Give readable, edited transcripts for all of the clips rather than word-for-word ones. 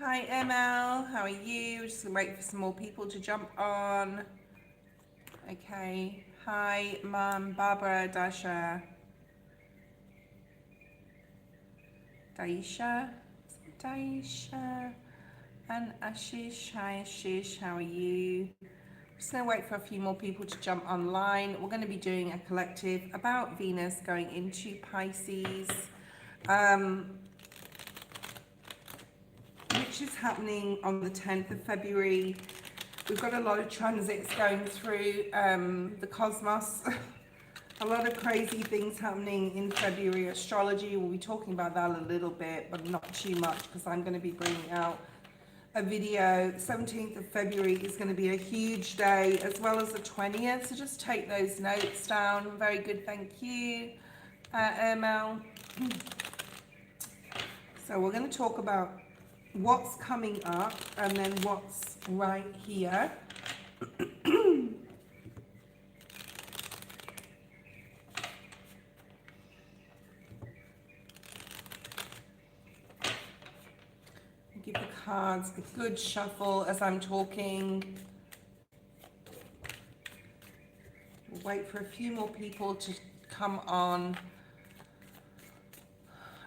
Hi ML, how are you? Just gonna wait for some more people to jump on. Okay. Hi Mum, Barbara, Daisha, and Ashish. Hi Ashish, how are you? Just gonna wait for a few more people to jump online. We're gonna be doing a collective about Venus going into Pisces. Um, which is happening on the 10th of February. We've got a lot of transits going through the cosmos. A lot of crazy things happening in February. Astrology, we'll be talking about that a little bit, but not too much because I'm going to be bringing out a video. 17th of February is going to be a huge day, as well as the 20th. So just take those notes down. Very good, thank you, ML. So we're going to talk about what's coming up and then what's right here. Give the cards a good shuffle as I'm talking. We'll wait for a few more people to come on.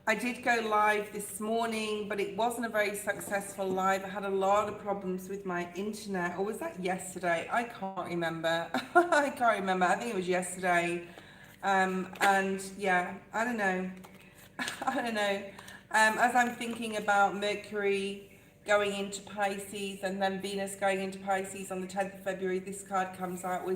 I did go live this morning, but it wasn't a very successful live. I had a lot of problems with my internet. Or was that yesterday? I can't remember. I can't remember. I think it was yesterday. And yeah, I don't know. I don't know. As I'm thinking about Mercury going into Pisces and then Venus going into Pisces on the 10th of February, this card comes out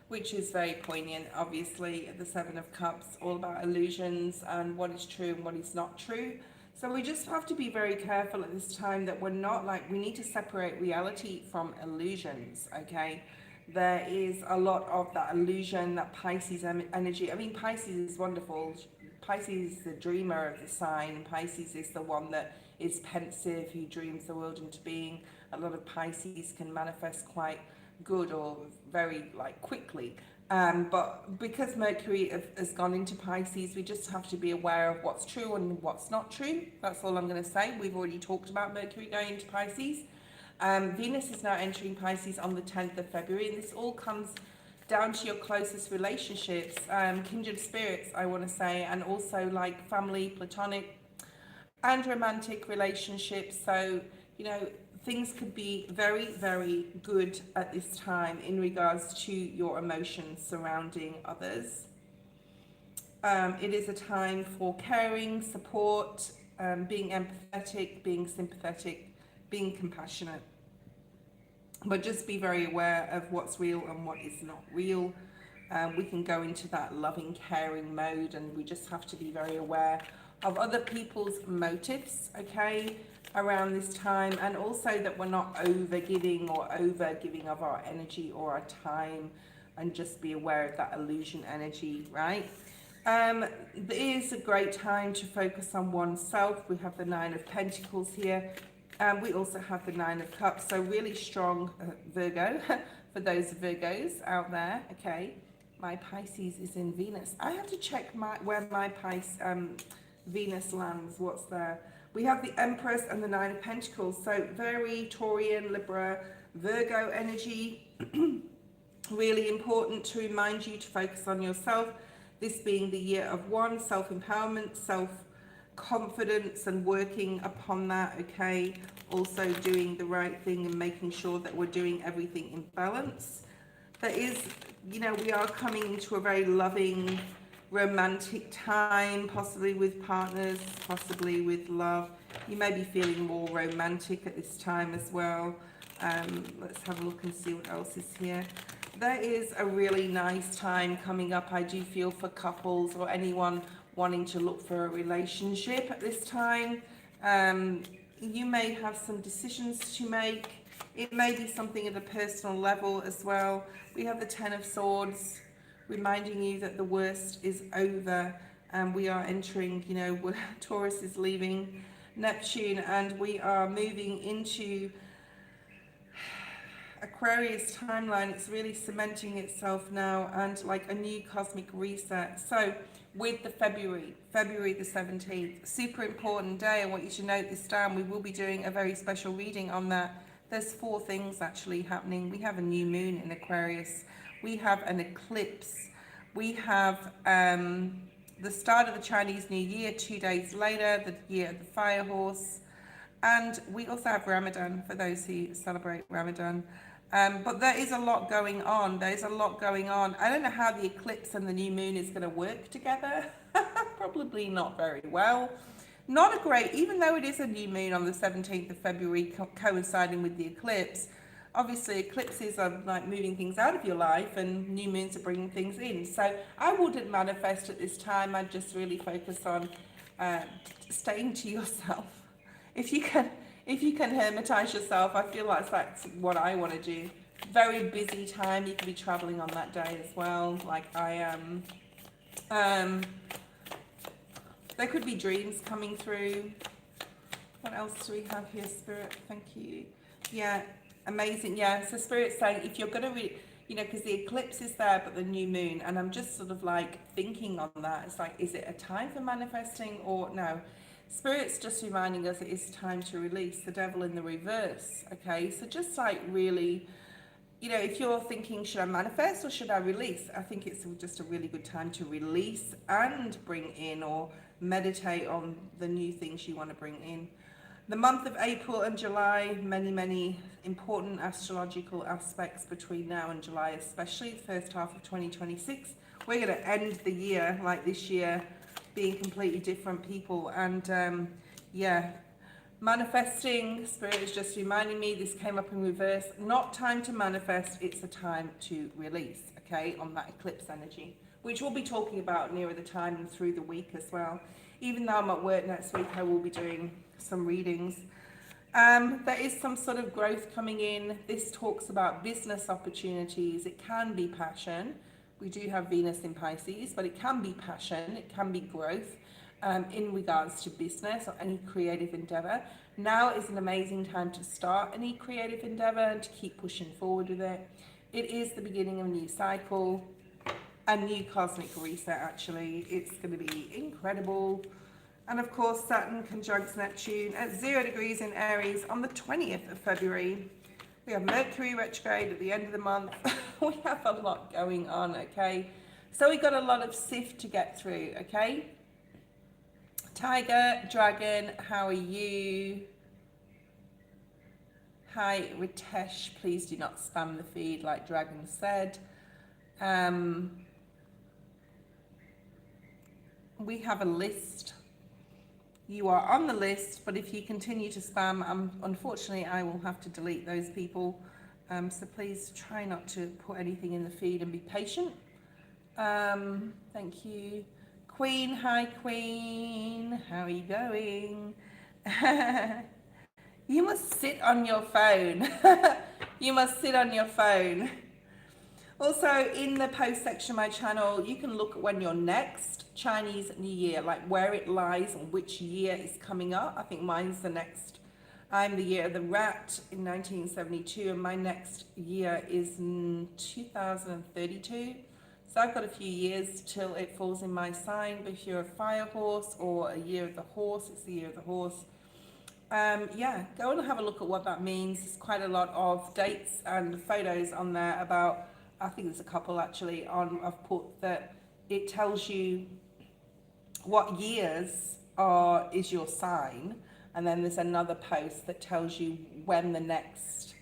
which is very poignant, obviously, the Seven of Cups, all about illusions and what is true and what is not true. So we just have to be very careful at this time that we're not we need to separate reality from illusions, okay? There is a lot of that illusion, that Pisces energy. I mean, Pisces is wonderful. Pisces is the dreamer of the sign. Pisces is the one that is pensive, who dreams the world into being. A lot of Pisces can manifest quite good or very quickly. But because Mercury has gone into Pisces, we just have to be aware of what's true and what's not true. That's all I'm going to say. We've already talked about Mercury going into Pisces. Venus is now entering Pisces on the 10th of February, and this all comes down to your closest relationships, kindred spirits, I want to say, and also family, platonic, and romantic relationships. So, things could be very, very good at this time in regards to your emotions surrounding others. It is a time for caring, support, being empathetic, being sympathetic, being compassionate. But just be very aware of what's real and what is not real. We can go into that loving, caring mode, and we just have to be very aware of other people's motives, okay, around this time, and also that we're not over giving of our energy or our time, and just be aware of that illusion energy, right? It is a great time to focus on oneself. We have the Nine of Pentacles here. We also have the Nine of Cups, so really strong Virgo for those Virgos out there, okay? My Pisces is in Venus. I have to check where my Venus lands, what's there. We have the Empress and the Nine of Pentacles, so very Taurian, Libra, Virgo energy. Really important to remind you to focus on yourself, this being the year of one, self-empowerment, self-confidence, and working upon that, okay? Also doing the right thing and making sure that we're doing everything in balance. There is, we are coming into a very loving, romantic time, possibly with partners, possibly with love. You may be feeling more romantic at this time as well. Let's have a look and see what else is here. There is a really nice time coming up, I do feel, for couples or anyone wanting to look for a relationship at this time. You may have some decisions to make. It may be something at a personal level as well. We have the Ten of Swords, reminding you that the worst is over, and we are entering, Taurus is leaving Neptune, and we are moving into Aquarius timeline. It's really cementing itself now, and like a new cosmic reset. So with the February the 17th. Super important day. I want you to note this down. We will be doing a very special reading on that. There's 4 things actually happening. We have a new moon in Aquarius. We have an eclipse. We have the start of the Chinese New Year 2 days later, the year of the fire horse. And we also have Ramadan for those who celebrate Ramadan. But there is a lot going on. There's a lot going on. I don't know how the eclipse and the new moon is going to work together. Probably not very well. Not a great, even though it is a new moon on the 17th of February coinciding with the eclipse. Obviously, eclipses are like moving things out of your life and new moons are bringing things in. So I wouldn't manifest at this time. I'd just really focus on staying to yourself. If you can hermitize yourself, I feel like that's what I want to do. Very busy time. You could be traveling on that day as well, like I am. There could be dreams coming through. What else do we have here, Spirit? Thank you. Yeah, amazing. Yeah, so Spirit's saying if you're going to read, because the eclipse is there, but the new moon, and I'm just sort of like thinking on that. It's like, is it a time for manifesting or no? Spirit's just reminding us it is time to release the devil in the reverse, okay? So just like really, if you're thinking, should I manifest or should I release? I think it's just a really good time to release and bring in or meditate on the new things you want to bring in. The month of April and July, many, many important astrological aspects between now and July, especially the first half of 2026. We're going to end the year like this year, being completely different people. And manifesting, Spirit is just reminding me, this came up in reverse, not time to manifest, it's a time to release, okay, on that eclipse energy, which we'll be talking about nearer the time and through the week as well. Even though I'm at work next week, I will be doing some readings. There is some sort of growth coming in. This talks about business opportunities. It can be passion. We do have Venus in Pisces, but it can be passion, it can be growth in regards to business or any creative endeavor. Now is an amazing time to start any creative endeavor and to keep pushing forward with it. It is the beginning of a new cycle, a new cosmic reset actually. It's going to be incredible. And of course, Saturn conjuncts Neptune at 0 degrees in Aries on the 20th of February. We have Mercury retrograde at the end of the month. We have a lot going on, okay? So we got a lot of sift to get through, okay? Tiger, Dragon, how are you? Hi, Ritesh, please do not spam the feed like Dragon said. We have a list. You are on the list, but if you continue to spam, unfortunately, I will have to delete those people. So please try not to put anything in the feed and be patient. Thank you. Queen, hi Queen. How are you going? You must sit on your phone. You must sit on your phone. Also, in the post section of my channel, you can look at when your next Chinese New Year, like where it lies and which year is coming up. I think mine's the next. I'm the year of the rat in 1972, and my next year is 2032. So I've got a few years till it falls in my sign. But if you're a fire horse or a year of the horse, it's the year of the horse. Go and have a look at what that means. There's quite a lot of dates and photos on there about, I think there's a couple actually on, I've put that it tells you what years is your sign, and then there's another post that tells you when the next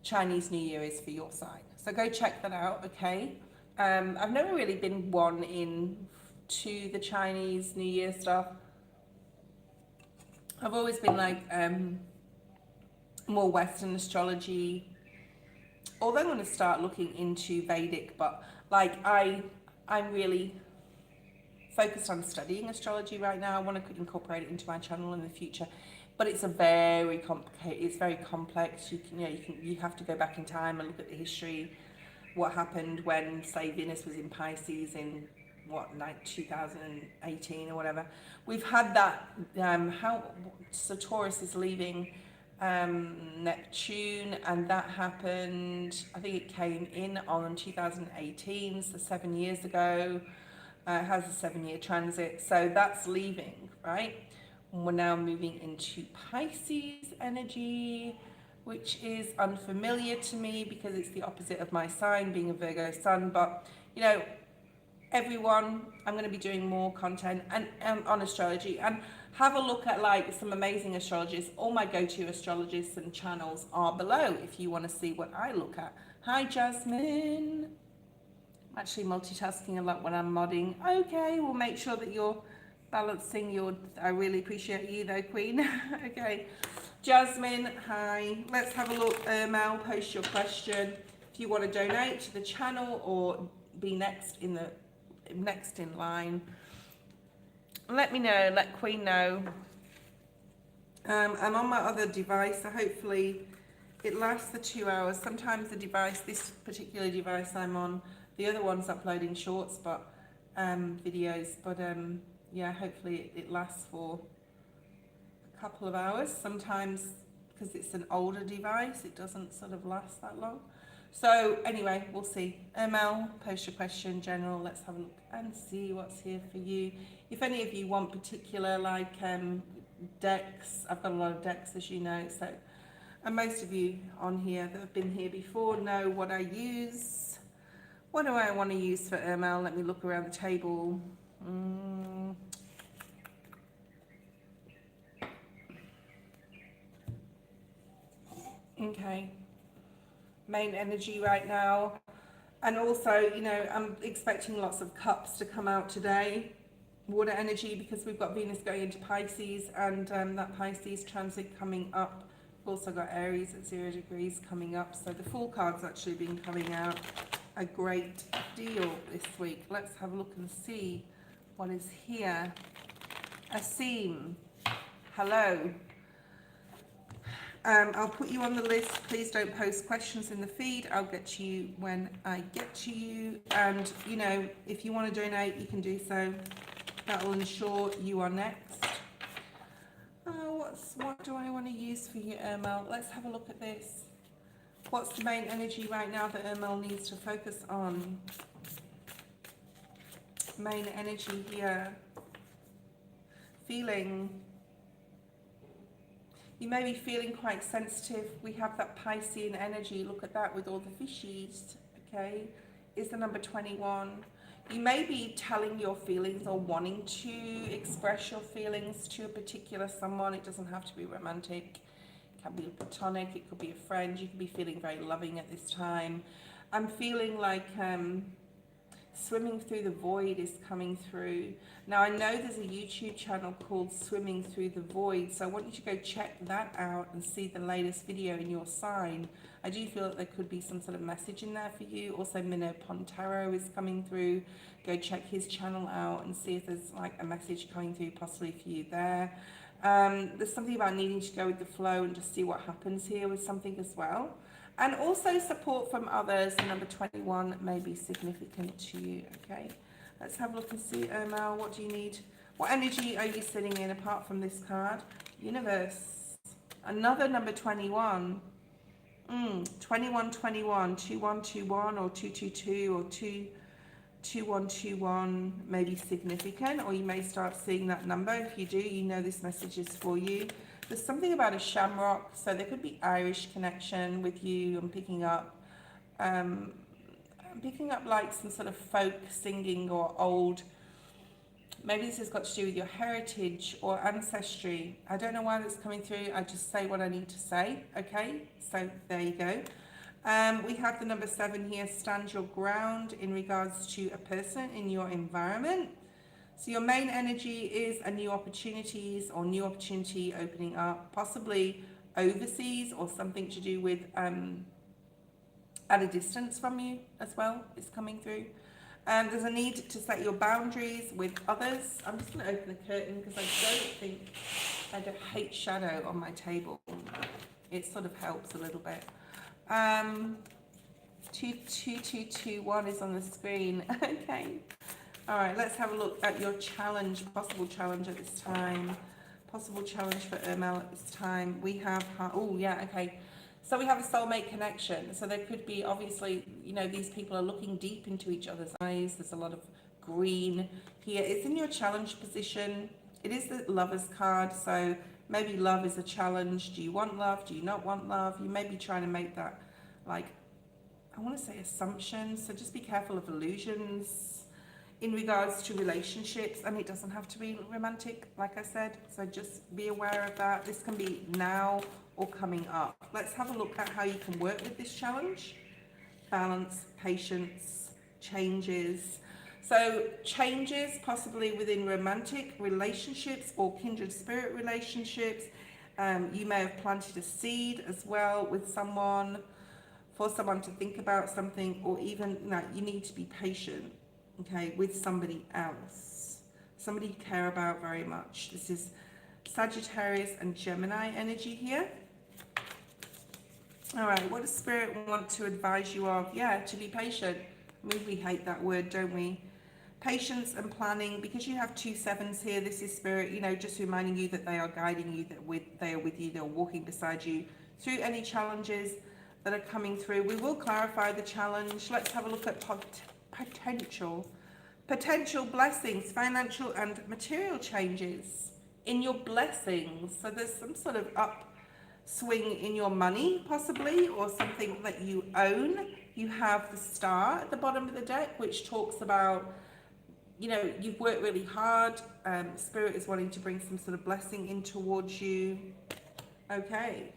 Chinese New Year is for your sign. So go check that out, okay? I've never really been one into the Chinese New Year stuff. I've always been like more Western astrology, although I'm going to start looking into Vedic, but like I'm really focused on studying astrology right now. I want to incorporate it into my channel in the future, but it's very complicated. It's very complex. You have to go back in time and look at the history, what happened when, say, Venus was in Pisces in 2018 or whatever. We've had that so Taurus is leaving Neptune, and that happened, I think it came in on 2018, so 7 years ago. It has a 7-year transit, so that's leaving, right? And we're now moving into Pisces energy, which is unfamiliar to me because it's the opposite of my sign, being a Virgo sun. But, you know, everyone, I'm going to be doing more content and on astrology, and have a look at like some amazing astrologers. All my go-to astrologists and channels are below if you want to see what I look at. Hi Jasmine. I'm actually multitasking a lot when I'm modding. Okay, we'll make sure that you're balancing your, I really appreciate you though, Queen. Okay, Jasmine, hi. Let's have a look. Mel, post your question. If you want to donate to the channel or be next in line, let me know, let Queen know. I'm on my other device, so hopefully it lasts the 2 hours. Sometimes the device, this particular device I'm on, the other one's uploading shorts, but videos, but yeah, hopefully it lasts for a couple of hours. Sometimes, because it's an older device, it doesn't sort of last that long. So anyway, we'll see. ML, post your question, general, let's have a look and see what's here for you. If any of you want particular like decks, I've got a lot of decks as you know, so, and most of you on here that have been here before know what I use. What do I want to use for ML? Let me look around the table. Okay. Main energy right now. And also, you know, I'm expecting lots of cups to come out today. Water energy, because we've got Venus going into Pisces and that Pisces transit coming up. We've also got Aries at 0 degrees coming up. So the Fool card's actually been coming out a great deal this week. Let's have a look and see what is here. Asim, hello. I'll put you on the list. Please don't post questions in the feed. I'll get to you when I get to you. And, you know, if you want to donate, you can do so. That will ensure you are next. What do I want to use for you, Ermel? Let's have a look at this. What's the main energy right now that Ermel needs to focus on? Main energy here. Feeling. You may be feeling quite sensitive. We have that Piscean energy. Look at that with all the fishies, okay? Is the number 21. You may be telling your feelings or wanting to express your feelings to a particular someone. It doesn't have to be romantic. It can be platonic. It could be a friend. You could be feeling very loving at this time. I'm feeling like Swimming Through the Void is coming through. Now, I know there's a YouTube channel called Swimming Through the Void, so I want you to go check that out and see the latest video in your sign. I do feel that there could be some sort of message in there for you. Also, Minnow Pontaro is coming through. Go check his channel out and see if there's like a message coming through possibly for you there. There's something about needing to go with the flow and just see what happens here with something as well. And also support from others. The number 21 may be significant to you, okay? Let's have a look and see, Omar, what do you need? What energy are you sitting in apart from this card? Universe. Another number 21. 2121, 2121 or 222 or 2121 may be significant, or you may start seeing that number. If you do, you know this message is for you. There's something about a shamrock, so there could be Irish connection with you. I'm picking up like some sort of folk singing or old. Maybe this has got to do with your heritage or ancestry. I don't know why that's coming through. I just say what I need to say. Okay, so there you go. We have the number 7 here. Stand your ground in regards to a person in your environment. So your main energy is a new opportunities or new opportunity opening up, possibly overseas or something to do with at a distance from you as well is coming through. There's a need to set your boundaries with others. I'm just going to open the curtain because I don't hate shadow on my table. It sort of helps a little bit. 2221 is on the screen. Okay. All right, let's have a look at your challenge, possible challenge at this time. Possible challenge for Ermel at this time. We have, oh yeah, okay. So we have a soulmate connection. So there could be, obviously, you know, these people are looking deep into each other's eyes. There's a lot of green here. It's in your challenge position. It is the Lovers card, so maybe love is a challenge. Do you want love? Do you not want love? You may be trying to make that, like, I want to say assumptions, so just be careful of illusions in regards to relationships, and it doesn't have to be romantic, like I said, so just be aware of that. This can be now or coming up. Let's have a look at how you can work with this challenge. Balance, patience, changes. So changes possibly within romantic relationships or kindred spirit relationships. You may have planted a seed as well with someone, for someone to think about something, or even you need to be patient, okay, with somebody else, somebody you care about very much. This is Sagittarius and Gemini energy here. All right, what does Spirit want to advise you of? Yeah, to be patient. I mean, we hate that word, don't we? Patience and planning, because you have 2 sevens here. This is Spirit, you know, just reminding you that they are guiding you, that they are with you, they're walking beside you through any challenges that are coming through. We will clarify the challenge. Let's have a look at potential blessings, financial and material changes in your blessings. So there's some sort of upswing in your money, possibly, or something that you own. You have the Star at the bottom of the deck, which talks about, you know, you've worked really hard. Spirit is wanting to bring some sort of blessing in towards you. Okay,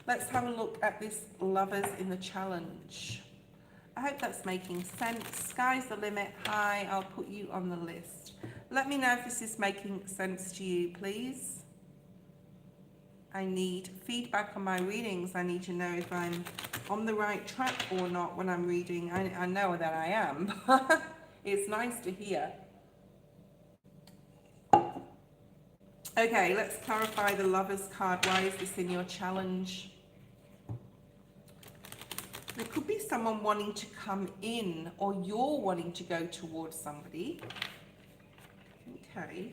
let's have a look at this Lovers in the challenge. I hope that's making sense. Sky's the limit. Hi, I'll put you on the list. Let me know if this is making sense to you, please. I need feedback on my readings. I need to know if I'm on the right track or not when I'm reading. I know that I am, but it's nice to hear. Okay, let's clarify the Lovers card. Why is this in your challenge? There could be someone wanting to come in, or you're wanting to go towards somebody. Okay.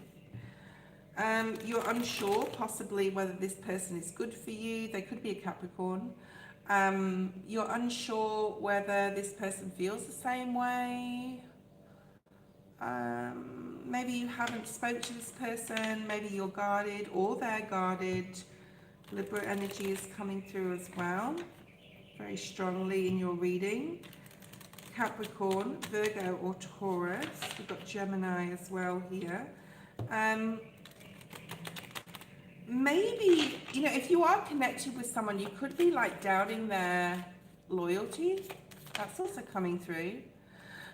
You're unsure possibly whether this person is good for you. They could be a Capricorn. You're unsure whether this person feels the same way. Maybe you haven't spoke to this person. Maybe you're guarded or they're guarded. Libra energy is coming through as well, very strongly in your reading. Capricorn, Virgo or Taurus. We've got Gemini as well here. Maybe, you know, if you are connected with someone, you could be like doubting their loyalty. That's also coming through.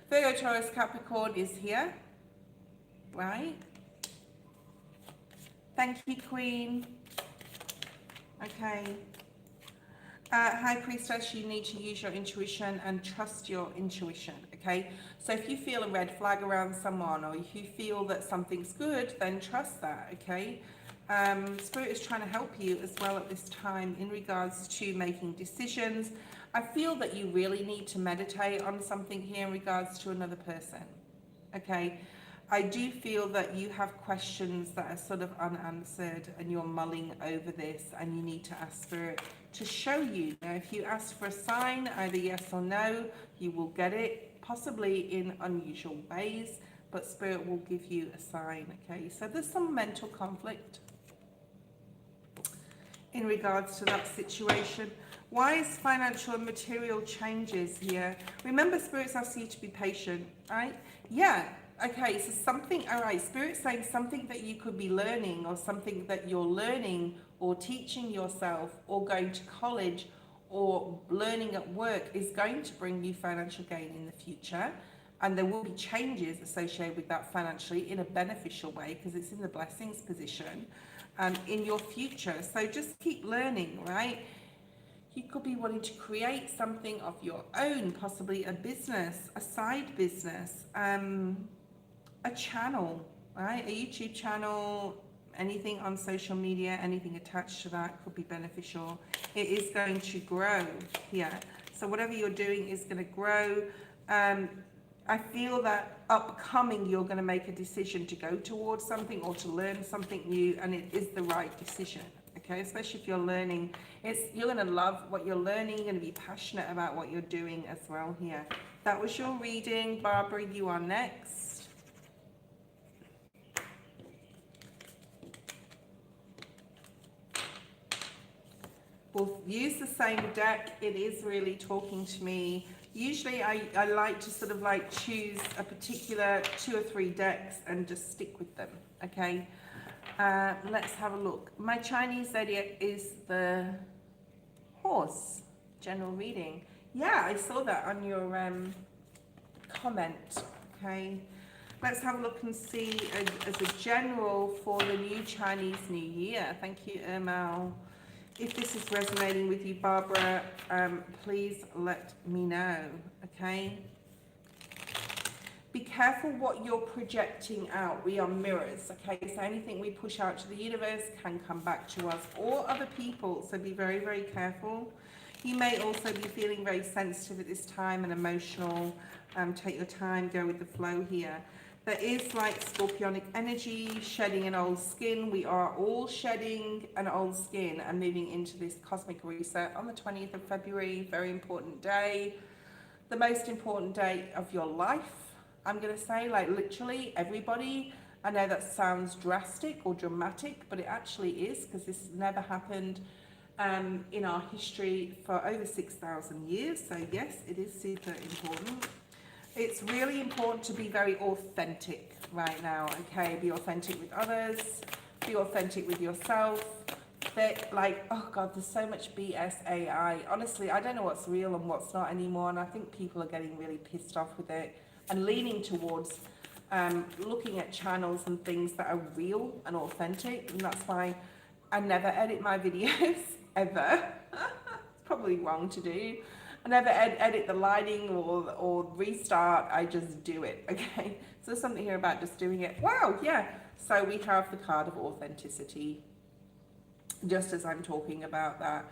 Virgo, Taurus, Capricorn is here, right? Thank you, Queen. Okay. High Priestess, you need to use your intuition and trust your intuition, okay? So if you feel a red flag around someone, or if you feel that something's good, then trust that, okay? Spirit is trying to help you as well at this time in regards to making decisions. I feel that you really need to meditate on something here in regards to another person, okay? I do feel that you have questions that are sort of unanswered and you're mulling over this, and you need to ask Spirit to show you. Now, if you ask for a sign, either yes or no, you will get it, possibly in unusual ways, but Spirit will give you a sign, okay? So there's some mental conflict in regards to that situation. Why is financial and material changes here? Remember, Spirit's asking you to be patient, right? Yeah, okay, so something, all right, Spirit's saying something that you could be learning, or something that you're learning or teaching yourself, or going to college, or learning at work is going to bring you financial gain in the future. And there will be changes associated with that financially in a beneficial way, because it's in the blessings position in your future. So just keep learning, right? You could be wanting to create something of your own, possibly a business, a side business, a channel, right? A YouTube channel, anything on social media, anything attached to that could be beneficial. It is going to grow here. So whatever you're doing is going to grow. I feel that upcoming you're going to make a decision to go towards something or to learn something new, and it is the right decision, okay? Especially if you're learning. You're going to love what you're learning. You're going to be passionate about what you're doing as well here. That was your reading. Barbara, you are next. We'll use the same deck. It is really talking to me. Usually I like to sort of like choose a particular 2 or 3 decks and just stick with them, okay? Let's have a look. My Chinese zodiac is the horse, general reading. Yeah, I saw that on your comment, okay? Let's have a look and see as a general for the new Chinese New Year. Thank you, Ermal. If this is resonating with you, Barbara, please let me know, okay? Be careful what you're projecting out. We are mirrors, okay? So anything we push out to the universe can come back to us or other people, so be very, very careful. You may also be feeling very sensitive at this time and emotional. Take your time, go with the flow here. There is like scorpionic energy, shedding an old skin. We are all shedding an old skin and moving into this cosmic reset on the 20th of February. Very important day. The most important day of your life. I'm going to say, like, literally everybody. I know that sounds drastic or dramatic, but it actually is, because this never happened in our history for over 6,000 years. So yes, it is super important. It's really important to be very authentic right now, okay? Be authentic with others, be authentic with yourself. Like, oh God, there's so much BS AI. Honestly, I don't know what's real and what's not anymore, and I think people are getting really pissed off with it and leaning towards looking at channels and things that are real and authentic, and that's why I never edit my videos, ever. It's probably wrong to do. I never edit the lighting or restart, I just do it, okay? So there's something here about just doing it. Wow, yeah. So we have the card of authenticity, just as I'm talking about that.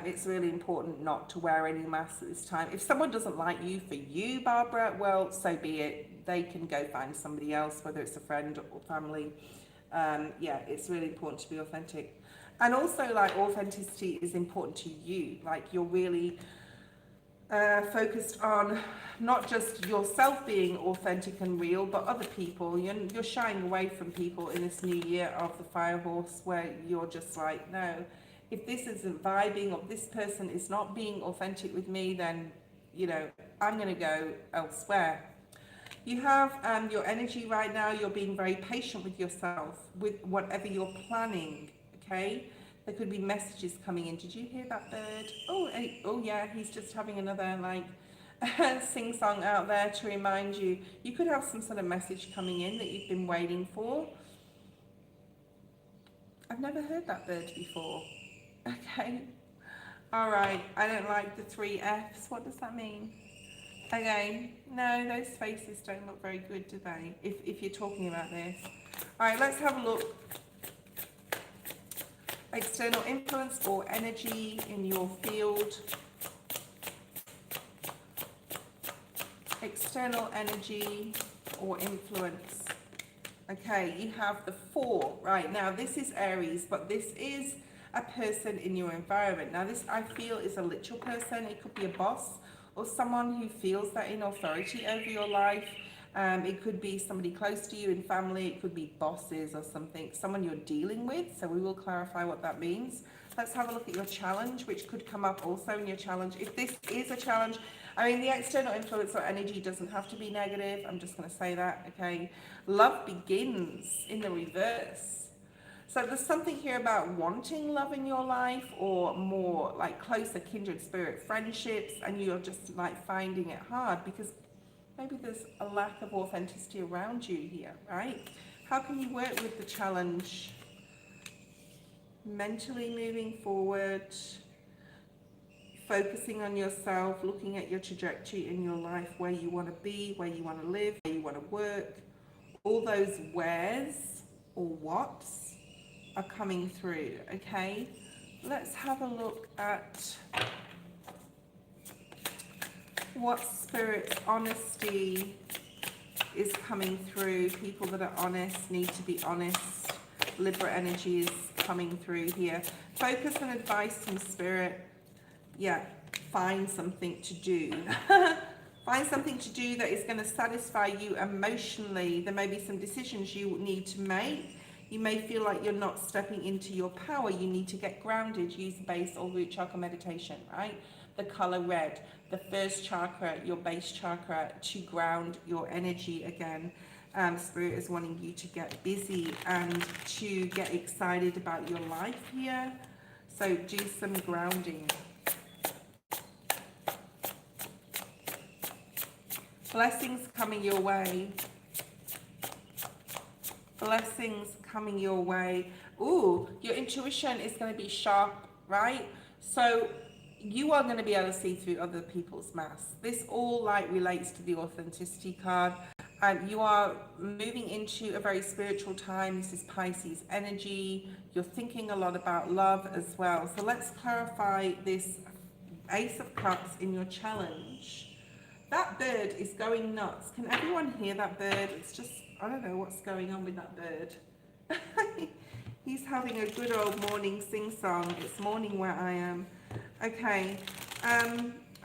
It's really important not to wear any masks at this time. If someone doesn't like you for you, Barbara, well, so be it. They can go find somebody else, whether it's a friend or family. Yeah, it's really important to be authentic. And also, like, authenticity is important to you. Like, you're really focused on not just yourself being authentic and real, but other people. You're shying away from people in this new year of the fire horse, where you're just like, no, if this isn't vibing or this person is not being authentic with me, then, you know, I'm going to go elsewhere. You have your energy right now. You're being very patient with yourself, with whatever you're planning, okay? There could be messages coming in. Did you hear that bird? Oh yeah, he's just having another like sing-song out there to remind you. You could have some sort of message coming in that you've been waiting for. I've never heard that bird before. Okay. All right. I don't like the 3 Fs. What does that mean? Okay. No, those faces don't look very good, do they? If you're talking about this. All right, let's have a look. External influence or energy in your field. External energy or influence. Okay, you have the 4 right now. This is Aries, but this is a person in your environment. Now, this I feel is a literal person. It could be a boss or someone who feels that in authority over your life. It could be somebody close to you in family. It could be bosses or something, someone you're dealing with. So we will clarify what that means. Let's have a look at your challenge, which could come up also in your challenge. If this is a challenge, I mean, the external influence or energy doesn't have to be negative. I'm just going to say that, okay? Love begins in the reverse. So there's something here about wanting love in your life, or more like closer kindred spirit friendships, and you're just like finding it hard because maybe there's a lack of authenticity around you here, right? How can you work with the challenge? Mentally moving forward, focusing on yourself, looking at your trajectory in your life, where you want to be, where you want to live, where you want to work. All those wheres or whats are coming through, okay? Let's have a look at what spirit honesty is coming through. People that are honest need to be honest. Libra energy is coming through here. Focus and advice from spirit. Yeah, find something to do. Find something to do that is going to satisfy you emotionally. There may be some decisions you need to make. You may feel like you're not stepping into your power. You need to get grounded. Use the base or root chakra meditation, right? The color red, the first chakra, your base chakra, to ground your energy again. Spirit is wanting you to get busy and to get excited about your life here. So do some grounding. Blessings coming your way. Blessings coming your way. Ooh, your intuition is going to be sharp, right? So you are going to be able to see through other people's masks. This all like relates to the authenticity card. You are moving into a very spiritual time. This is Pisces energy. You're thinking a lot about love as well. So let's clarify this Ace of Cups in your challenge. That bird is going nuts. Can everyone hear that bird? It's just, I don't know what's going on with that bird. He's having a good old morning sing-song. It's morning where I am. Okay.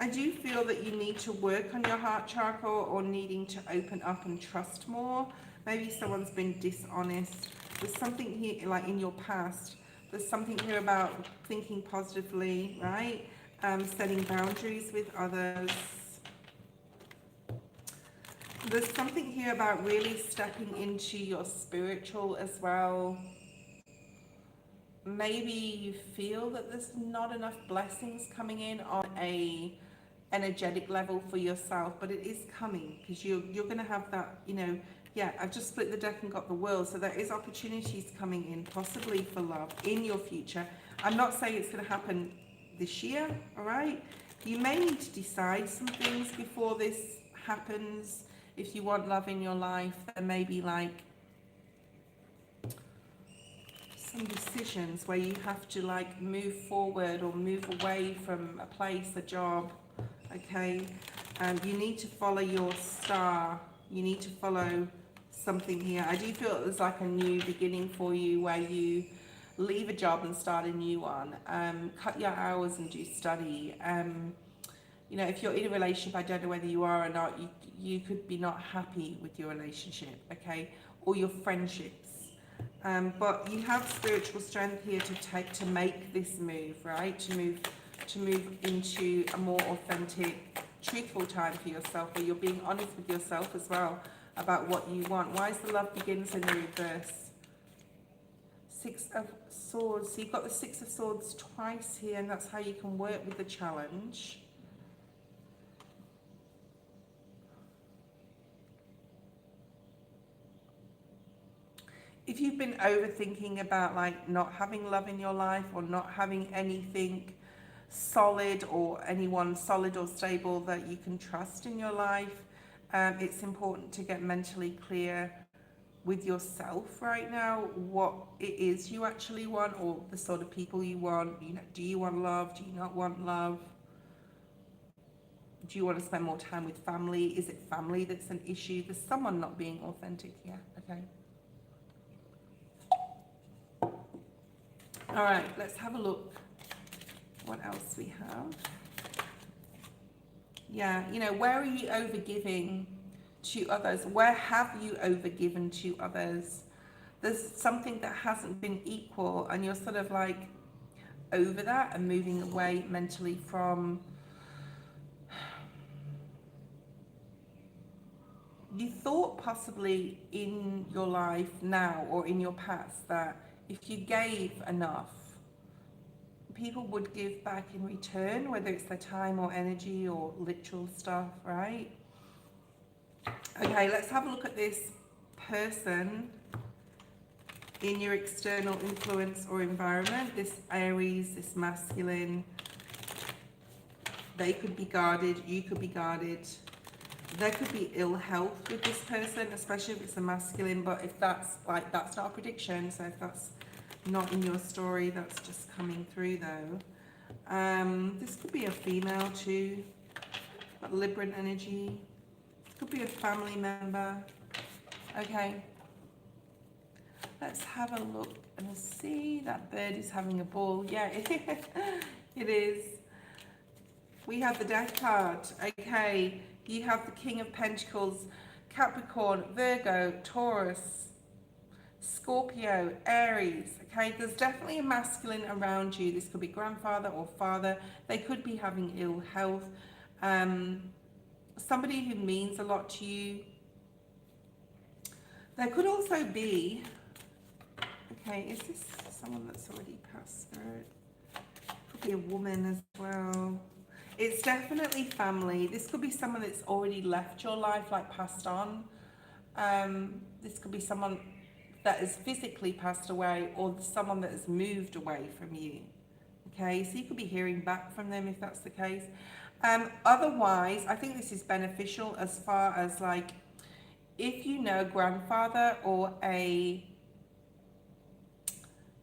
I do feel that you need to work on your heart chakra or needing to open up and trust more. Maybe someone's been dishonest. There's something here, like in your past. There's something here about thinking positively, right? Setting boundaries with others. There's something here about really stepping into your spiritual as well. Maybe you feel that there's not enough blessings coming in on a energetic level for yourself, but it is coming because you're going to have that, you know, yeah, I've just split the deck and got the world. So there is opportunities coming in, possibly for love in your future. I'm not saying it's going to happen this year, all right? You may need to decide some things before this happens. If you want love in your life, there may be like some decisions where you have to like move forward or move away from a place, a job, okay? You need to follow your star. You need to follow something here. I do feel there's like a new beginning for you where you leave a job and start a new one. Cut your hours and do study. You know, if you're in a relationship, I don't know whether you are or not, you could be not happy with your relationship, okay? Or your friendships. But you have spiritual strength here to make this move, right? To move into a more authentic, truthful time for yourself, where you're being honest with yourself as well about what you want. Why is the love begins in the reverse? Six of Swords. So you've got the Six of Swords twice here, and that's how you can work with the challenge. If you've been overthinking about like not having love in your life or not having anything solid or anyone solid or stable that you can trust in your life, it's important to get mentally clear with yourself right now what it is you actually want or the sort of people you want. You know, do you want love? Do you not want love? Do you want to spend more time with family? Is it family that's an issue? There's someone not being authentic here, okay? All right, let's have a look. What else we have? Yeah, you know, where are you overgiving to others? Where have you overgiven to others? There's something that hasn't been equal and you're sort of like over that and moving away mentally from. You thought possibly in your life now or in your past that if you gave enough, people would give back in return, whether it's their time or energy or literal stuff, right? Okay, let's have a look at this person in your external influence or environment. This Aries, this masculine, they could be guarded, you could be guarded. There could be ill health with this person, especially if it's a masculine, but if that's like, that's not a prediction, so if that's not in your story, that's just coming through though. This could be a female too, but Libran energy. Could be a family member. Okay. Let's have a look and see. That bird is having a ball. Yeah, it is. We have the death card. Okay. You have the King of Pentacles, Capricorn, Virgo, Taurus. Scorpio, Aries, okay, there's definitely a masculine around you. This could be grandfather or father. They could be having ill health. Somebody who means a lot to you. There could also be, okay, is this someone that's already passed spirit? Could be a woman as well. It's definitely family. This could be someone that's already left your life, like passed on. This could be someone that has physically passed away, or someone that has moved away from you. Okay, so you could be hearing back from them if that's the case. Otherwise, I think this is beneficial as far as like, if you know a grandfather or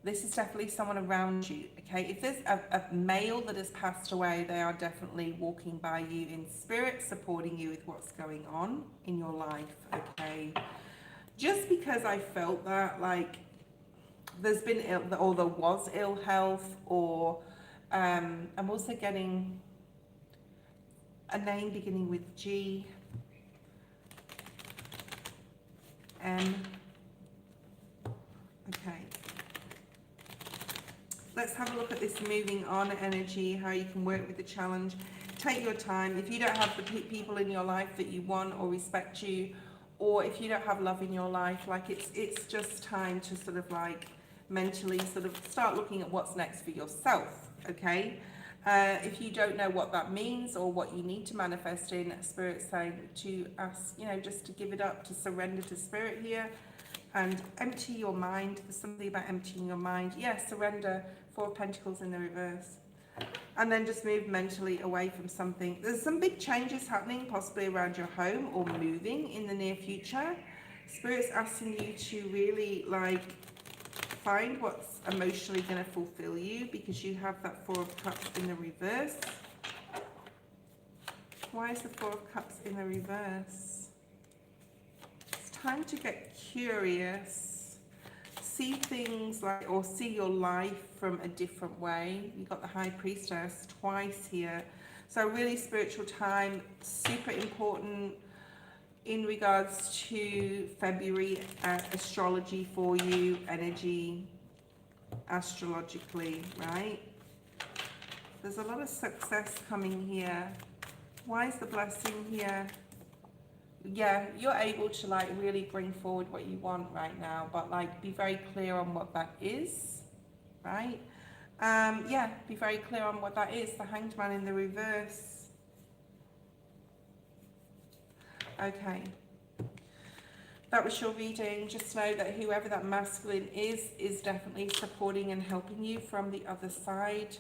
this is definitely someone around you, okay? If there's a male that has passed away, they are definitely walking by you in spirit, supporting you with what's going on in your life, okay? Just because I felt that, like, there's been there was ill health, or I'm also getting a name beginning with G, M, okay. Let's have a look at this moving on energy, how you can work with the challenge. Take your time. If you don't have the people in your life that you want or respect you, or if you don't have love in your life, like it's just time to sort of like mentally sort of start looking at what's next for yourself, okay? If you don't know what that means or what you need to manifest in, Spirit's saying to ask, you know, just to give it up, to surrender to Spirit here and empty your mind. There's something about emptying your mind. Yes, surrender. Four of Pentacles in the reverse. And then just move mentally away from something. There's some big changes happening, possibly around your home or moving in the near future. Spirit's asking you to really like find what's emotionally going to fulfill you, because you have that Four of Cups in the reverse. Why is the Four of Cups in the reverse? It's time to get curious. See things like, or see your life from a different way. You've got the High Priestess twice here. So really spiritual time, super important in regards to February astrology for you, energy, astrologically, right? There's a lot of success coming here. Why is the blessing here? Yeah, you're able to like really bring forward what you want right now, but like be very clear on what that is, right? Yeah, be very clear on what that is. The Hanged Man in the reverse. Okay, that was your reading. Just know that whoever that masculine is definitely supporting and helping you from the other side.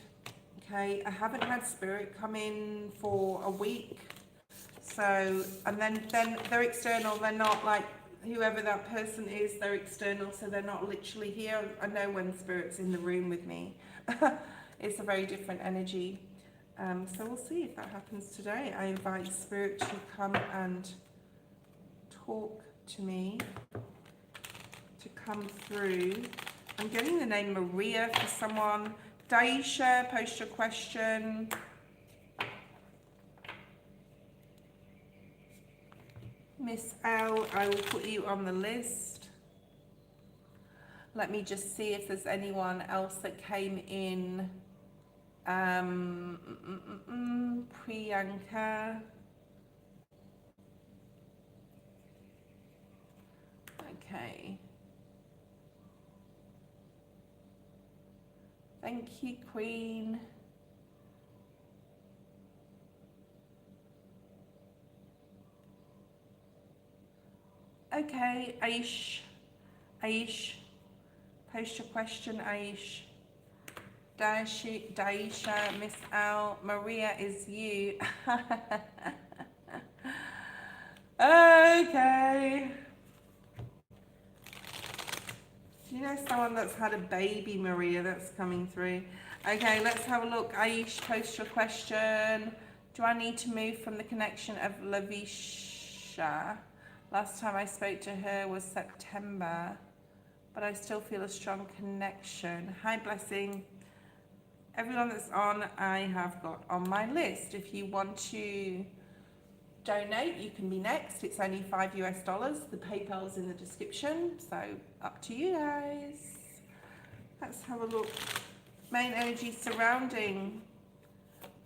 Okay, I haven't had Spirit come in for a week. So, and then they're external, they're not like, whoever that person is, they're external, so they're not literally here. I know when Spirit's in the room with me. It's a very different energy. So we'll see if that happens today. I invite Spirit to come and talk to me, to come through. I'm getting the name Maria for someone. Daisha, post your question. Miss L, I will put you on the list. Let me just see if there's anyone else that came in. Priyanka. Okay. Thank you, Queen. Okay, Aish, post your question, Aish. Daisha, Miss Al, Maria is you. Okay. Do you know someone that's had a baby, Maria, that's coming through? Okay, let's have a look. Aish, post your question. Do I need to move from the connection of Lavisha? Last time I spoke to her was September, but I still feel a strong connection. Hi, Blessing. Everyone that's on, I have got on my list. If you want to donate, you can be next. It's only $5 US. The PayPal's in the description, so up to you guys. Let's have a look. Main energy surrounding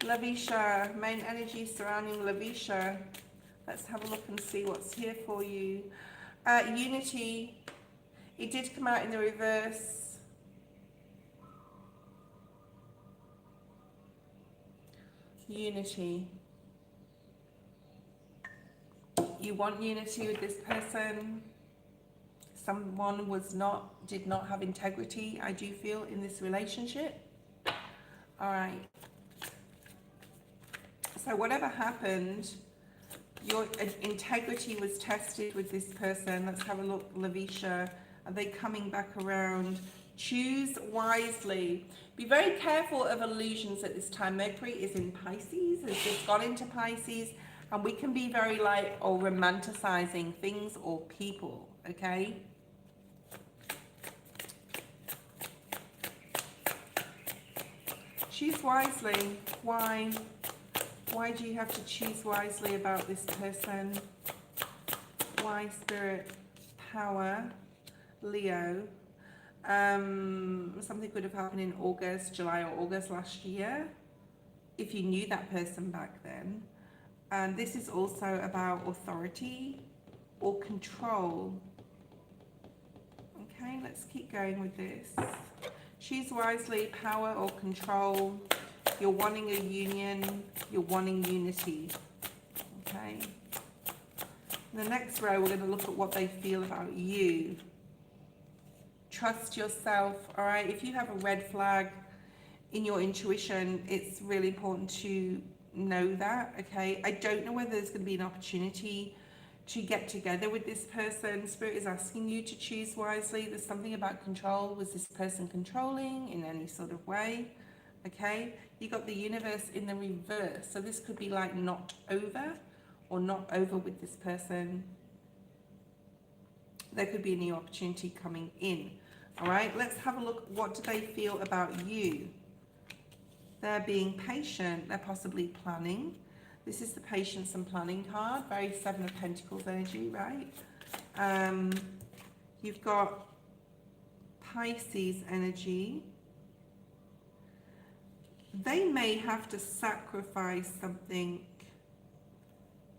Lavisha. Main energy surrounding Lavisha. Let's have a look and see what's here for you. Unity. It did come out in the reverse. Unity. You want unity with this person. Someone did not have integrity, I do feel, in this relationship. All right. So whatever happened, your integrity was tested with this person. Let's have a look, Lavisha. Are they coming back around? Choose wisely. Be very careful of illusions at this time. Mercury is in Pisces, has just got into Pisces, and we can be very or romanticizing things or people, okay? Choose wisely. Why? Why do you have to choose wisely about this person? Why, Spirit? Power. Leo. Something could have happened in August, July or August last year, if you knew that person back then. And this is also about authority or control. Okay, let's keep going with this. Choose wisely, power or control. You're wanting a union, you're wanting unity. Okay. In the next row, we're going to look at what they feel about you. Trust yourself, all right? If you have a red flag in your intuition, it's really important to know that, okay? I don't know whether there's going to be an opportunity to get together with this person. Spirit is asking you to choose wisely. There's something about control. Was this person controlling in any sort of way? Okay, you got the universe in the reverse. So this could be like not over or not over with this person. There could be a new opportunity coming in. All right, let's have a look. What do they feel about you? They're being patient. They're possibly planning. This is the patience and planning card. Very Seven of Pentacles energy, right? You've got Pisces energy. They may have to sacrifice something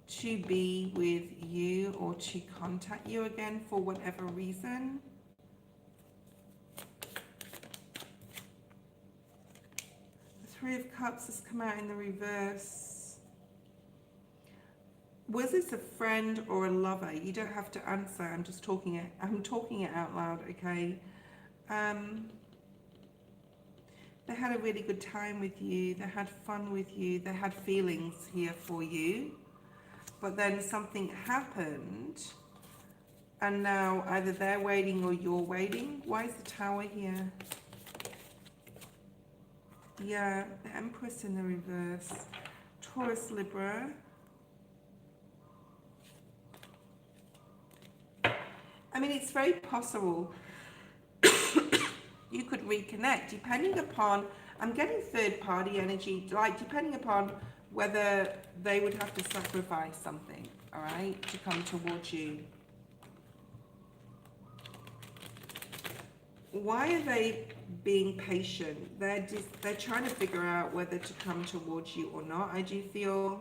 to be with you or to contact you again for whatever reason. The Three of Cups has come out in the reverse. Was this a friend or a lover? You don't have to answer. I'm talking it out loud, okay? They had a really good time with you. They had fun with you. They had feelings here for you. But then something happened. And now either they're waiting or you're waiting. Why is the Tower here? Yeah, the Empress in the reverse. Taurus, Libra. I mean, it's very possible you could reconnect depending upon, I'm getting third party energy, like depending upon whether they would have to sacrifice something, all right, to come towards you. Why are they being patient? They're trying to figure out whether to come towards you or not. I do feel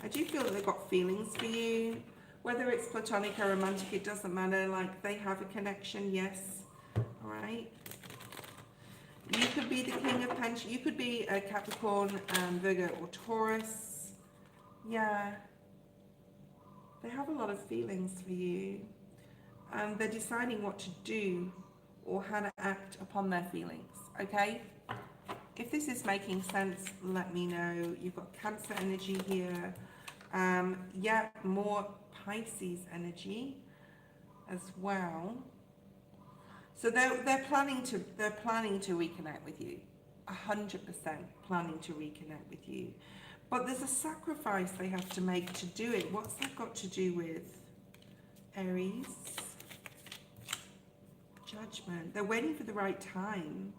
that they've got feelings for you. Whether it's platonic or romantic, it doesn't matter. Like, they have a connection, yes. All right. You could be the King of Pentacles. You could be a Capricorn, Virgo, or Taurus. Yeah. They have a lot of feelings for you. And they're deciding what to do or how to act upon their feelings. Okay? If this is making sense, let me know. You've got Cancer energy here. Yeah, more Pisces energy as well. So they're planning to reconnect with you, 100% planning to reconnect with you. But there's a sacrifice they have to make to do it. What's that got to do with Aries? Judgment. They're waiting for the right time.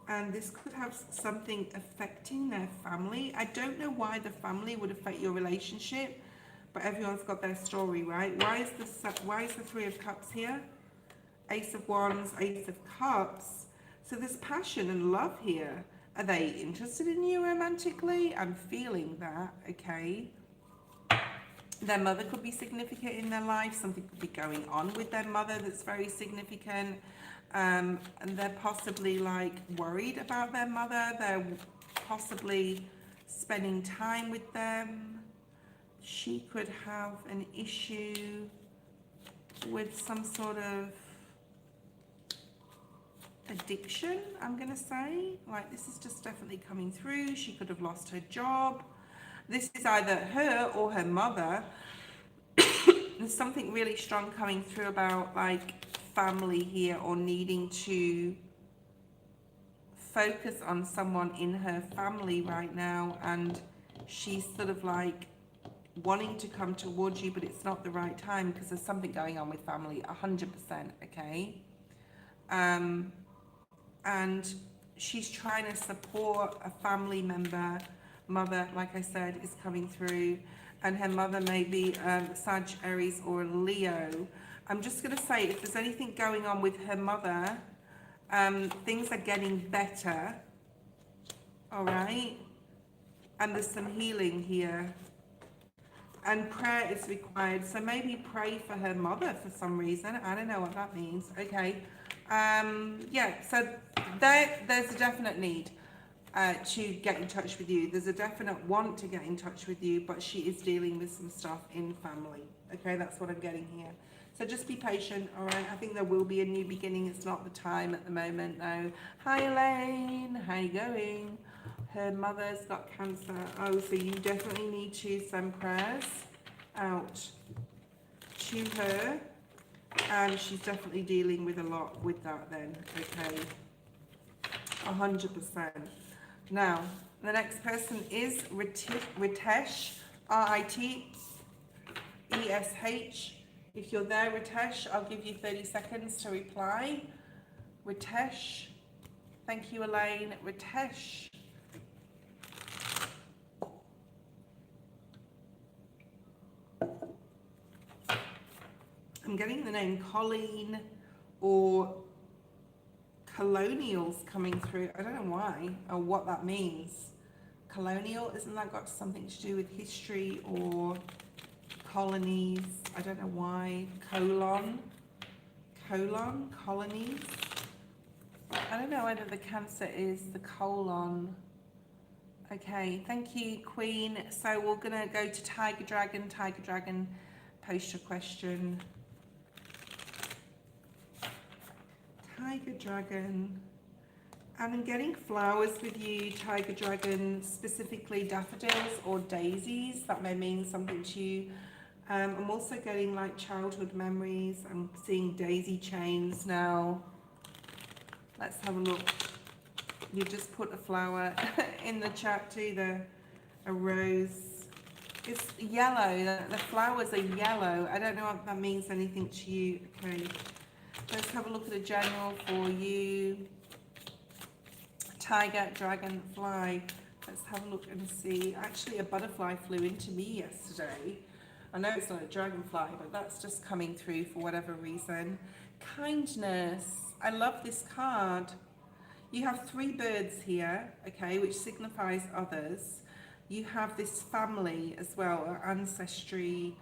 And this could have something affecting their family. I don't know why the family would affect your relationship, but everyone's got their story, right? Why is the Three of Cups here? Ace of Wands, Ace of Cups. So there's passion and love here. Are they interested in you romantically? I'm feeling that, okay? Their mother could be significant in their life. Something could be going on with their mother that's very significant. And they're possibly like worried about their mother. They're possibly spending time with them. She could have an issue with some sort of addiction, I'm going to say. Like, this is just definitely coming through. She could have lost her job. This is either her or her mother. There's something really strong coming through about like family here, or needing to focus on someone in her family right now, and she's sort of like wanting to come towards you, but it's not the right time because there's something going on with family, 100%, okay? And she's trying to support a family member. Mother, like I said, is coming through, and her mother may be Sag, Aries, or Leo. I'm just going to say, if there's anything going on with her mother, things are getting better, all right? And there's some healing here. And prayer is required. So maybe pray for her mother for some reason. I don't know what that means. Okay. Yeah, so there's a definite need to get in touch with you. There's a definite want to get in touch with you, but she is dealing with some stuff in family. Okay, that's what I'm getting here. So just be patient, all right? I think there will be a new beginning. It's not the time at the moment, though. Hi, Elaine. How you going? Her mother's got cancer. Oh, so you definitely need to send prayers out to her. And she's definitely dealing with a lot with that then, okay? 100%. Now, the next person is Ritesh, R-I-T-E-S-H. If you're there, Ritesh, I'll give you 30 seconds to reply. Ritesh. Thank you, Elaine. Ritesh. I'm getting the name Colleen or Colonials coming through. I don't know why or what that means. Colonial, isn't that got something to do with history or colonies? I don't know why. Colonies. I don't know whether the Cancer is the colon. Okay, thank you, Queen. So we're gonna go to Tiger Dragon. Tiger Dragon, post your question. Tiger Dragon. And I'm getting flowers with you, Tiger Dragon, specifically daffodils or daisies. That may mean something to you. I'm also getting like childhood memories. I'm seeing daisy chains now. Let's have a look. You just put a flower in the chat too, a rose. It's yellow, the flowers are yellow. I don't know if that means anything to you. Okay, let's have a look at a general for you. Tiger, dragonfly. Let's have a look and see. Actually, a butterfly flew into me yesterday. I know it's not a dragonfly, but that's just coming through for whatever reason. Kindness. I love this card. You have 3 birds here, okay, which signifies others. You have this family as well, ancestry,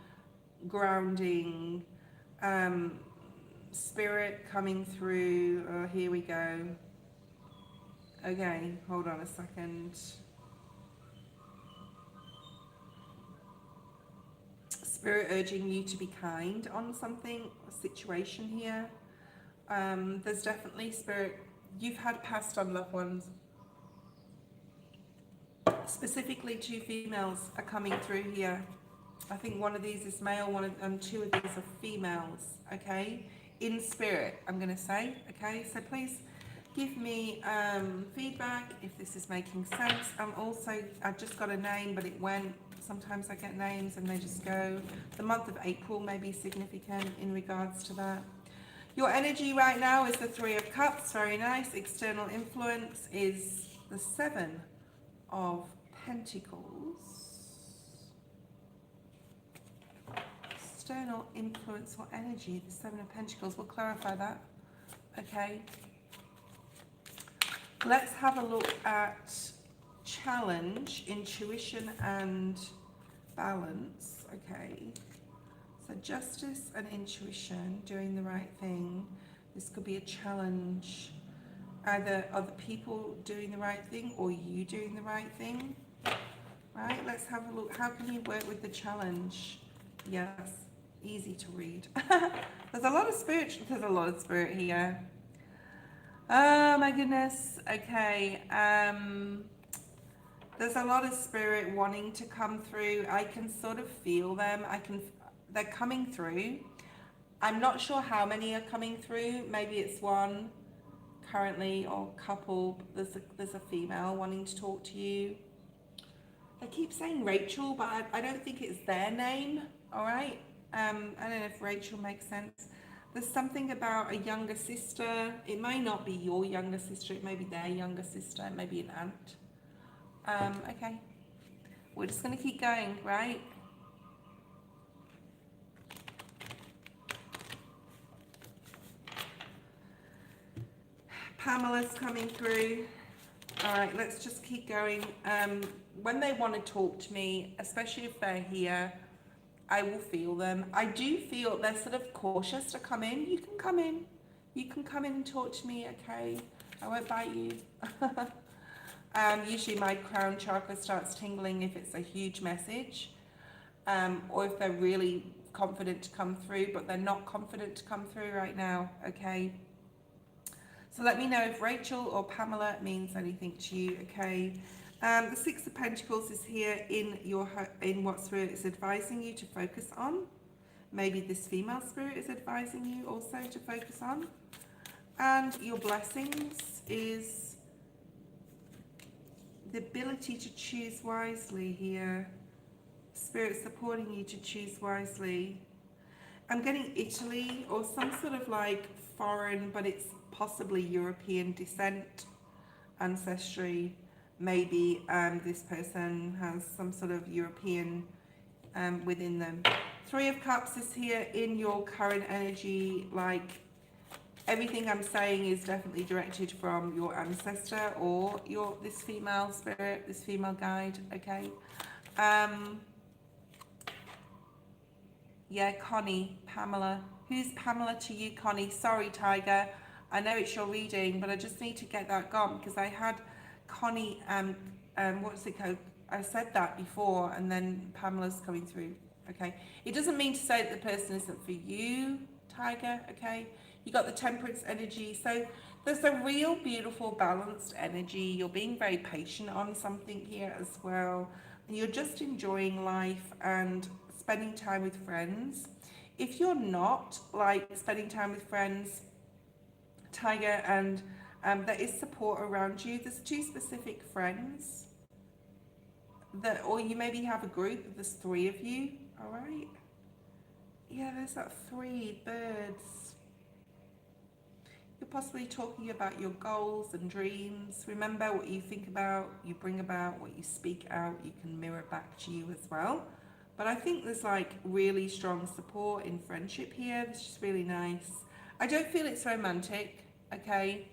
grounding, spirit coming through. Oh, here we go. Okay, hold on a second. Spirit urging you to be kind on something, a situation here. There's definitely spirit. You've had passed on loved ones. Specifically 2 females are coming through here. I think one of these is male, and 2 of these are females, okay? In spirit, I'm going to say, okay? So please give me feedback if this is making sense. I just got a name, but it went. Sometimes I get names and they just go. The month of April may be significant in regards to that. Your energy right now is the Three of Cups. Very nice. External influence is the Seven of Pentacles. External influence or energy, the Seven of Pentacles. We'll clarify that. Okay. Let's have a look at challenge, intuition and balance. Okay. So justice and intuition, doing the right thing. This could be a challenge. Either other people doing the right thing or you doing the right thing. Right, let's have a look. How can you work with the challenge? Yes, easy to read. There's a lot of spirit here. Oh my goodness. Okay. There's a lot of spirit wanting to come through. I can sort of feel them. They're coming through. I'm not sure how many are coming through. Maybe it's one currently or couple. There's a female wanting to talk to you. I keep saying Rachel, but I don't think it's their name. All right. I don't know if Rachel makes sense. There's something about a younger sister. It may not be your younger sister. It may be their younger sister. It may be an aunt. Okay. We're just going to keep going, right? Pamela's coming through. All right, let's just keep going. When they want to talk to me, especially if they're here, I will feel them. I do feel they're sort of cautious to come in. You can come in. You can come in and talk to me, okay? I won't bite you. Usually my crown chakra starts tingling if it's a huge message, or if they're really confident to come through, but they're not confident to come through right now, okay? So let me know if Rachel or Pamela means anything to you, okay? The Six of Pentacles is here in what spirit is advising you to focus on. Maybe this female spirit is advising you also to focus on. And your blessings is the ability to choose wisely here. Spirit supporting you to choose wisely. I'm getting Italy or some sort of like foreign, but it's possibly European descent, ancestry. Maybe this person has some sort of European within them. Three of Cups is here in your current energy. Like everything I'm saying is definitely directed from your ancestor or this female spirit, this female guide. Okay. Yeah, Connie, Pamela. Who's Pamela to you, Connie? Sorry, Tiger. I know it's your reading, but I just need to get that gone because I had Connie, what's it called? I said that before, and then Pamela's coming through. Okay. It doesn't mean to say that the person isn't for you, Tiger. Okay. You got the Temperance energy. So there's a real beautiful balanced energy. You're being very patient on something here as well. And you're just enjoying life and spending time with friends. If you're not like spending time with friends, Tiger, and there is support around you, there's two specific friends that, or you maybe have a group, there's three of you. All right. Yeah, there's that three birds. You're possibly talking about your goals and dreams. Remember, what you think about, you bring about. What you speak out, you can mirror back to you as well. But I think there's like really strong support in friendship here. This is really nice. I don't feel it's romantic, okay?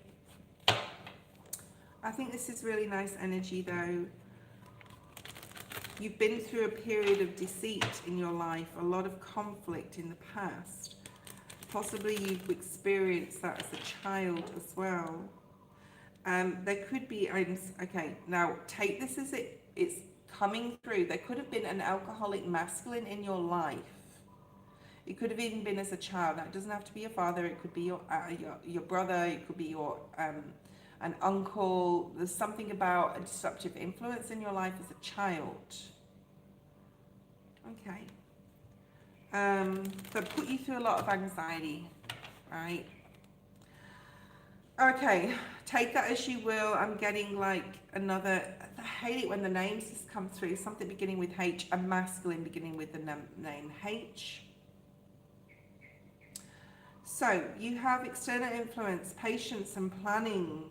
I think this is really nice energy though. You've been through a period of deceit in your life, a lot of conflict in the past. Possibly you've experienced that as a child as well. There could be, okay, now take this as it's coming through. There could have been an alcoholic masculine in your life. It could have even been as a child. That doesn't have to be your father. It could be your brother. It could be your an uncle. There's something about a disruptive influence in your life as a child. Okay. That put you through a lot of anxiety, right? Okay, take that as you will. I'm getting like another, I hate it when the names just come through, something beginning with H, a masculine beginning with the name H. So you have external influence, patience and planning.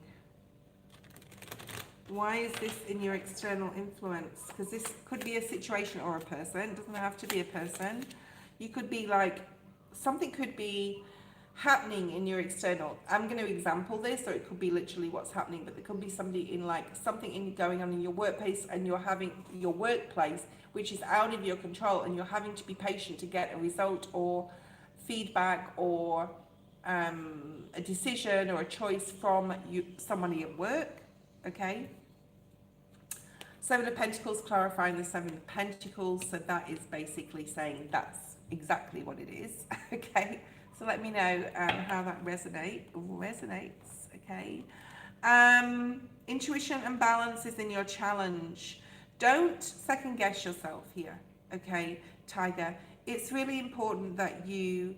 Why is this in your external influence? Because this could be a situation or a person. It doesn't have to be a person. You could be like, something could be happening in your external. I'm going to example this, or it could be literally what's happening, but there could be somebody in like something in going on in your workplace, and you're having your workplace, which is out of your control, and you're having to be patient to get a result or feedback or a decision or a choice from you, somebody at work. Okay. Seven of Pentacles clarifying the Seven of Pentacles, so that is basically saying that's exactly what it is. Okay, so let me know how that resonates. Okay, intuition and balance is in your challenge. Don't second guess yourself here. Okay, Tiger, it's really important that you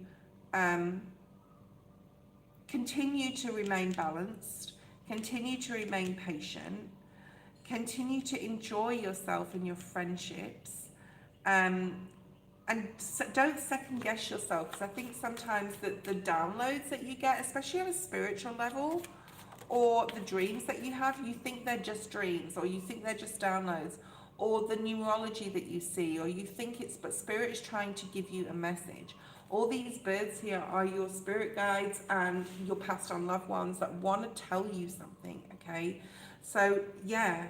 continue to remain balanced, continue to remain patient, continue to enjoy yourself and your friendships, and don't second guess yourself, because I think sometimes the downloads that you get, especially on a spiritual level, or the dreams that you have, you think they're just dreams, or you think they're just downloads, or the numerology that you see, or you think it's, but spirit is trying to give you a message. All these birds here are your spirit guides and your passed on loved ones that want to tell you something. Okay, so yeah,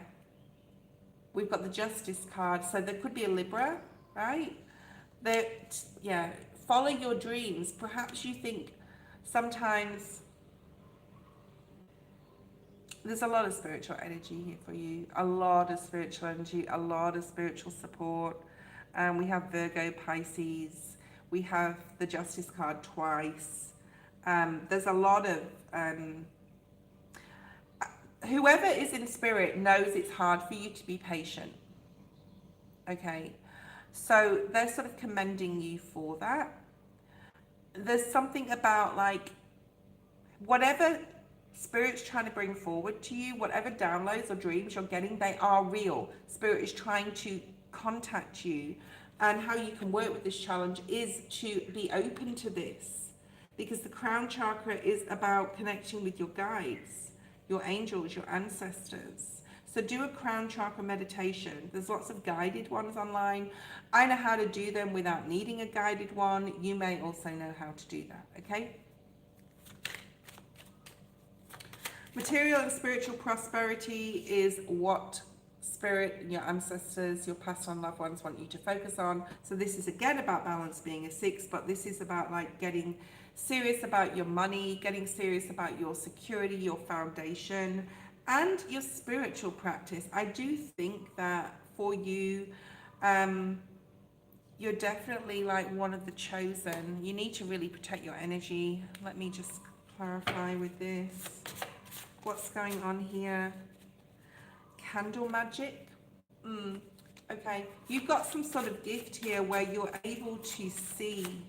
we've got the Justice card, so there could be a Libra, right? That, yeah, follow your dreams. Perhaps you think sometimes there's a lot of spiritual energy here for you, a lot of spiritual energy, a lot of spiritual support. We have Virgo, Pisces, we have the Justice card twice. There's a lot of whoever is in spirit knows it's hard for you to be patient. Okay, so they're sort of commending you for that. There's something about like whatever spirit's trying to bring forward to you, whatever downloads or dreams you're getting, they are real. Spirit is trying to contact you, and how you can work with this challenge is to be open to this, because the crown chakra is about connecting with your guides, your angels, your ancestors. So do a crown chakra meditation. There's lots of guided ones online. I know how to do them without needing a guided one. You may also know how to do that, okay? Material and spiritual prosperity is what spirit and your ancestors, your passed on loved ones want you to focus on. So this is again about balance being a 6, but this is about like getting serious about your money, getting serious about your security, your foundation, and your spiritual practice. I do think that for you, you're definitely like one of the chosen. You need to really protect your energy. Let me just clarify with this. What's going on here? Candle magic. Okay, you've got some sort of gift here where you're able to see,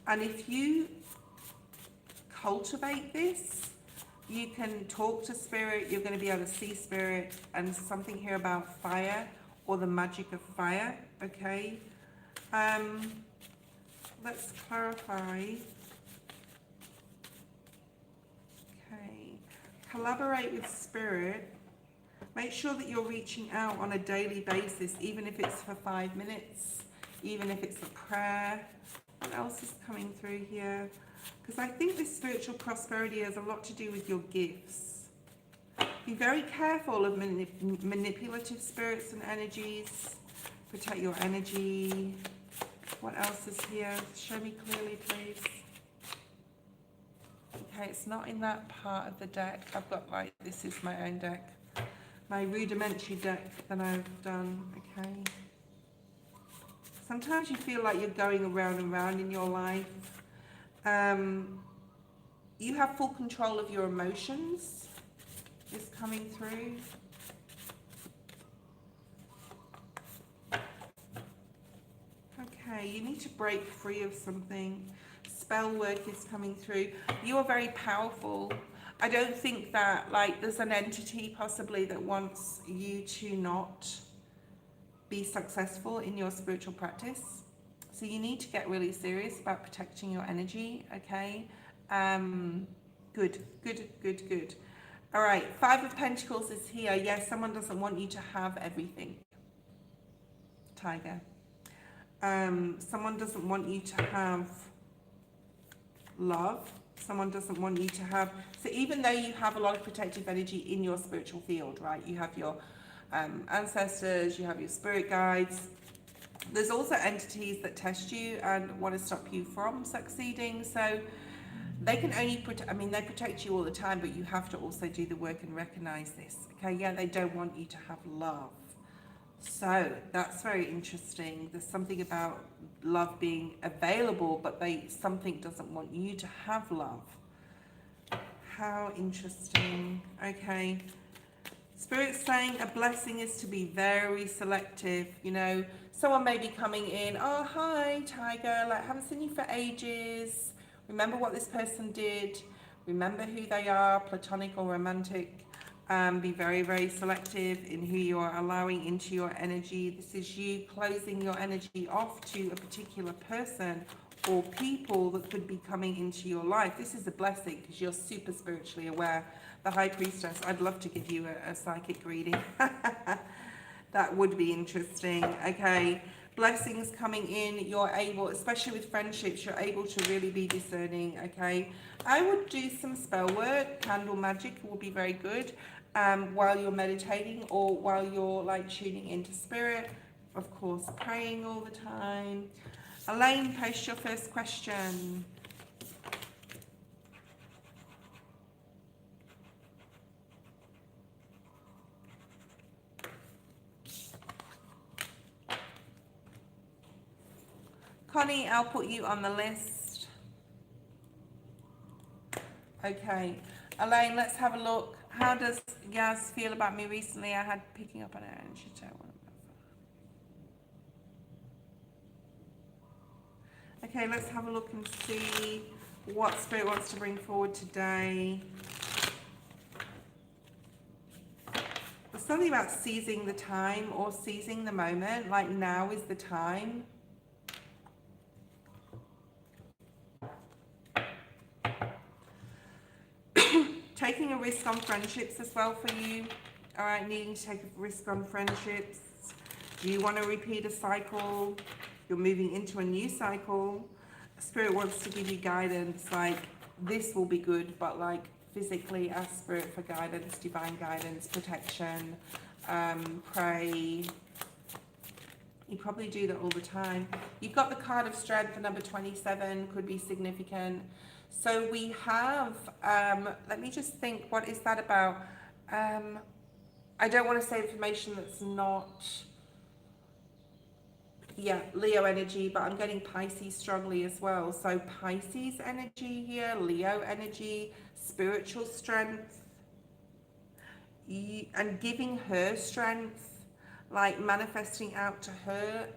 and if you cultivate this, you can talk to spirit, you're going to be able to see spirit, and something here about fire or the magic of fire. Okay, let's clarify. Okay, collaborate with spirit. Make sure that you're reaching out on a daily basis, even if it's for 5 minutes, even if it's a prayer. What else is coming through here? Because I think this spiritual prosperity has a lot to do with your gifts. Be very careful of manipulative spirits and energies. Protect your energy. What else is here? Show me clearly, please. Okay, it's not in that part of the deck. I've got like, this is my own deck. My rudimentary deck that I've done. Okay. Sometimes you feel like you're going around and round in your life. You have full control of your emotions. Is coming through. Okay, you need to break free of something. Spell work is coming through. You are very powerful. I don't think that like there's an entity possibly that wants you to not be successful in your spiritual practice. So you need to get really serious about protecting your energy, okay? Good, good, good, good. All right, Five of Pentacles is here. Yes, someone doesn't want you to have everything. Tiger. Someone doesn't want you to have love. Someone doesn't want you to have, so even though you have a lot of protective energy in your spiritual field, right? You have your ancestors, you have your spirit guides. There's also entities that test you and want to stop you from succeeding. So they can only protect, I mean, they protect you all the time, but you have to also do the work and recognize this. Okay, yeah, they don't want you to have love. So that's very interesting. There's something about love being available, but something doesn't want you to have love. How interesting. Okay. Spirit's saying a blessing is to be very selective. You know, someone may be coming in, oh, hi, Tiger, like, haven't seen you for ages. Remember what this person did. Remember who they are, platonic or romantic. Be very, very selective in who you are allowing into your energy. This is you closing your energy off to a particular person or people that could be coming into your life. This is a blessing because you're super spiritually aware. The High Priestess, I'd love to give you a psychic reading. That would be interesting. Okay, blessings coming in. You're able, especially with friendships, you're able to really be discerning. Okay, I would do some spell work. Candle magic will be very good while you're meditating or while you're like tuning into spirit. Of course, praying all the time. Elaine, post your first question. Connie, I'll put you on the list. Okay. Elaine, let's have a look. How does Yaz feel about me recently? I had picking up on her and she don't want to. Okay, let's have a look and see what Spirit wants to bring forward today. There's something about seizing the time or seizing the moment, like now is the time. Taking a risk on friendships as well for you. All right, needing to take a risk on friendships. Do you want to repeat a cycle? You're moving into a new cycle. Spirit wants to give you guidance, like this will be good, but like physically ask Spirit for guidance, divine guidance, protection, pray. You probably do that all the time. You've got the card of strength, the number 27 could be significant. So we have, let me just think, what is that about? I don't want to say information that's not, yeah, Leo energy, but I'm getting Pisces strongly as well. So Pisces energy here, Leo energy, spiritual strength, and giving her strength, like manifesting out to her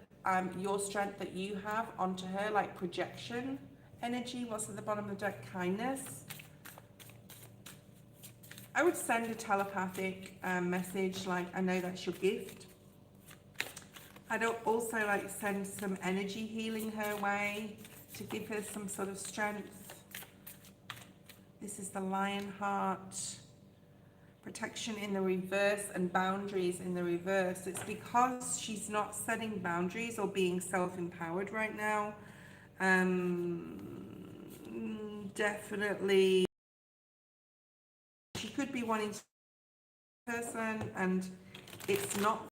your strength that you have onto her, like projection energy. What's at the bottom of the deck? Kindness. I would send a telepathic message, like I know that's your gift. I'd also like send some energy healing her way to give her some sort of strength. This is the Lion heart. Protection in the reverse and boundaries in the reverse. It's because she's not setting boundaries or being self-empowered right now. Definitely she could be wanting to person and it's not